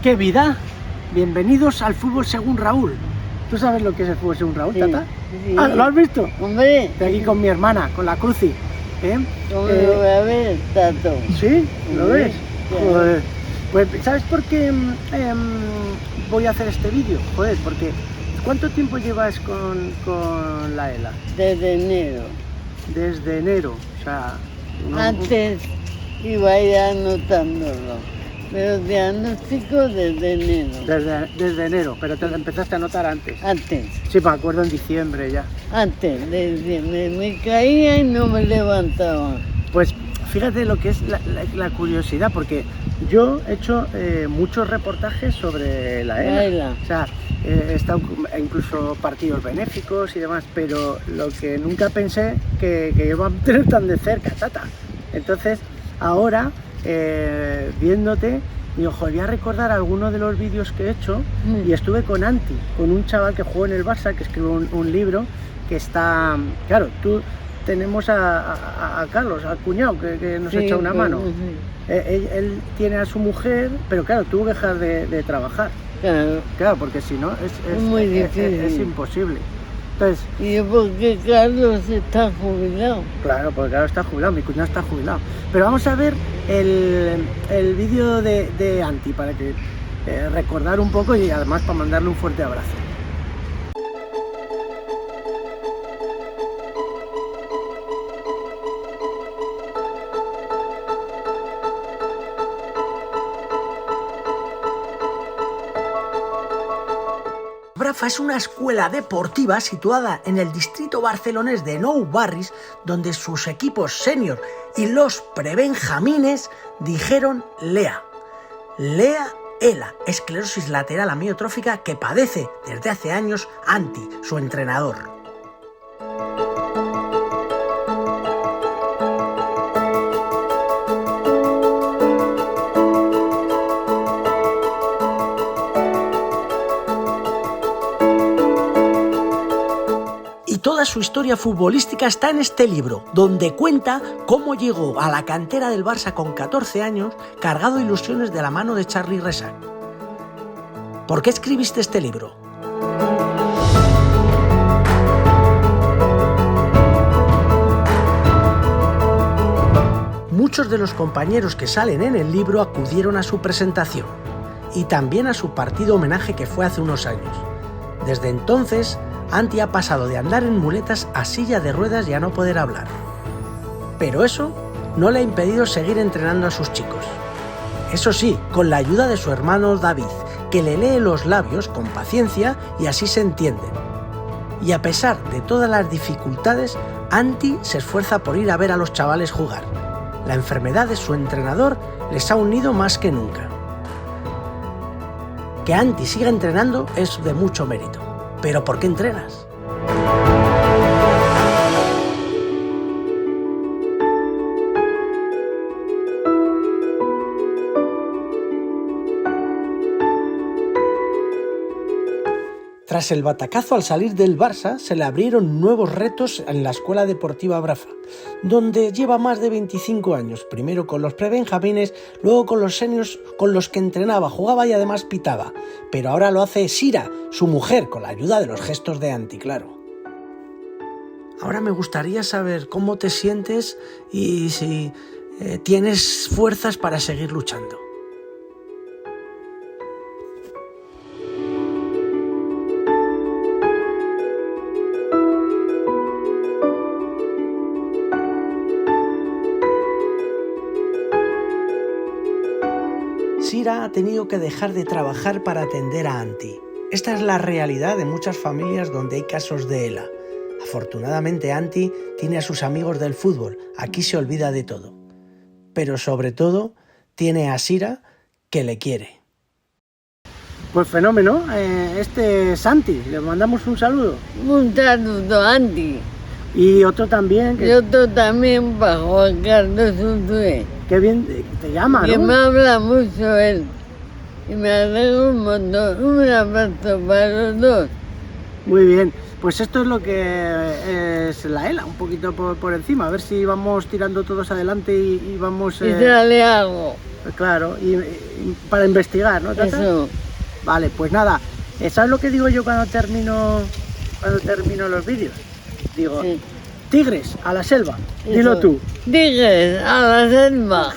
¡Qué vida! Bienvenidos al fútbol según Raúl. ¿Tú sabes lo que es el fútbol según Raúl, Sí, Tata? sí. Ah, ¿lo has visto? Hombre, Estoy aquí con mi hermana, con la Cruci. ¿Eh? ¿cómo lo voy a ver, Tato? ¿Sí? ¿Lo Hombre, ves? claro. Joder. Pues, ¿sabes por qué voy a hacer este vídeo? Joder, porque ¿cuánto tiempo llevas con la ELA? Desde enero. Desde enero, o sea... Antes iba ya anotándolo, pero diagnóstico desde enero. Desde enero, pero te empezaste a notar antes. Antes, Sí, me acuerdo en diciembre ya. antes de diciembre. Me caía y no me levantaba. Pues fíjate lo que es la curiosidad, porque yo he hecho muchos reportajes sobre la ELA. La ELA. O sea, he estado incluso partidos benéficos y demás, pero lo que nunca pensé que iba a tener tan de cerca, Tata. Entonces, ahora, viéndote, digo, joder, voy a recordar algunos de los vídeos que he hecho y estuve con Anti, con un chaval que jugó en el Barça, que escribió un libro que está... Claro, tenemos a Carlos, al cuñado, que nos echa una mano. Sí. Él tiene a su mujer, pero claro, tuvo que dejar de trabajar. Claro. Porque si no, es Muy difícil. es imposible. Entonces, Y porque Carlos está jubilado. claro, porque claro, está jubilado, mi cuñado está jubilado. Pero vamos a ver el vídeo de Anti para que recordar un poco y además para mandarle un fuerte abrazo. Brafa es una escuela deportiva situada en el distrito barcelonés de Nou Barris, donde sus equipos senior y los prebenjamines dijeron Lea. Lea ELA, esclerosis lateral amiotrófica que padece desde hace años Anti, su entrenador. Y toda su historia futbolística está en este libro, donde cuenta cómo llegó a la cantera del Barça con 14 años, cargado de ilusiones de la mano de Charly Rexach. ¿Por qué escribiste este libro? Muchos de los compañeros que salen en el libro acudieron a su presentación y también a su partido homenaje que fue hace unos años. Desde entonces, Anti ha pasado de andar en muletas a silla de ruedas y a no poder hablar. Pero eso no le ha impedido seguir entrenando a sus chicos. Eso sí, con la ayuda de su hermano David, que le lee los labios con paciencia y así se entienden. Y a pesar de todas las dificultades, Anti se esfuerza por ir a ver a los chavales jugar. La enfermedad de su entrenador les ha unido más que nunca. Que Anti siga entrenando es de mucho mérito. ¿Pero por qué entrenas? Tras el batacazo al salir del Barça, se le abrieron nuevos retos en la Escuela Deportiva Brafa, donde lleva más de 25 años, primero con los prebenjamines, luego con los seniors con los que entrenaba, jugaba y además pitaba. Pero ahora lo hace Sira, su mujer, con la ayuda de los gestos de Anti, claro. Ahora me gustaría saber cómo te sientes y si tienes fuerzas para seguir luchando. Sira ha tenido que dejar de trabajar para atender a Anti. Esta es la realidad de muchas familias donde hay casos de ELA. Afortunadamente Anti tiene a sus amigos del fútbol, aquí se olvida de todo. Pero sobre todo tiene a Sira que le quiere. Pues fenómeno, este es Santi, le mandamos un saludo. Un saludo, Andy. Y otro también, Y otro también para Juan Carlos Unzué, que bien te llama, que ¿no? me habla mucho él. Y me alegro un montón. Un abrazo para los dos. Muy bien. Pues esto es lo que es la ELA, un poquito por encima, a ver si vamos tirando todos adelante y vamos... Y dale algo. Claro, y para investigar, ¿no, Tata? Eso. Vale, pues nada, ¿sabes lo que digo yo cuando termino los vídeos? Digo, Sí. tigres, a la selva, dilo Eso. tú. Tigres, a la selva.